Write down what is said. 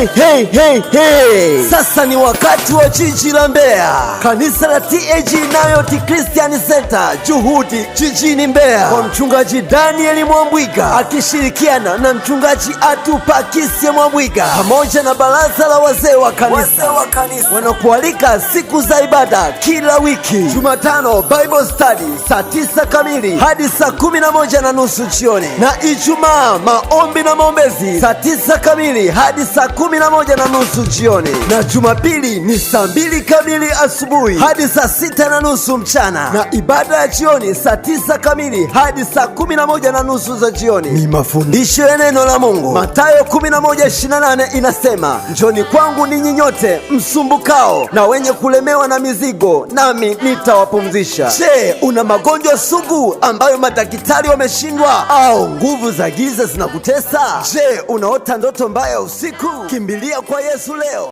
Hey. Sasa ni wakati wa jiji la Mbeya. Kanisa la TAG Nayoti Christian Center Juhudi jijini Mbeya, kwa mchungaji Daniel Mwambwiga akishirikiana na mchungaji Atupakisye Mwambwiga pamoja na baraza la wazee wa kanisa wanakualika siku za ibada kila wiki. Jumatano Bible study saa 9 kamili hadi saa 11:30 jioni, na Ijumaa maombi na maombezi saa 9 kamili hadi saa 11:30 jioni, na Jumapili ni saa 2 kamili asubuhi hadi saa 6:30 mchana, na ibada ya jioni saa 9 kamili hadi saa 11:30 za jioni. Ni mafundisho ya neno la Mungu. Mathayo 11:28 inasema, njoni kwangu ninyi nyote msumbukao na wenye kulemewa na mizigo, nami nitawapumzisha. Je, una magonjwa sugu ambayo madaktari wameshindwa, au nguvu za giza zinakutesa? Je, unaota ndoto mbaya usiku? Kimbilia kwa Yesu leo.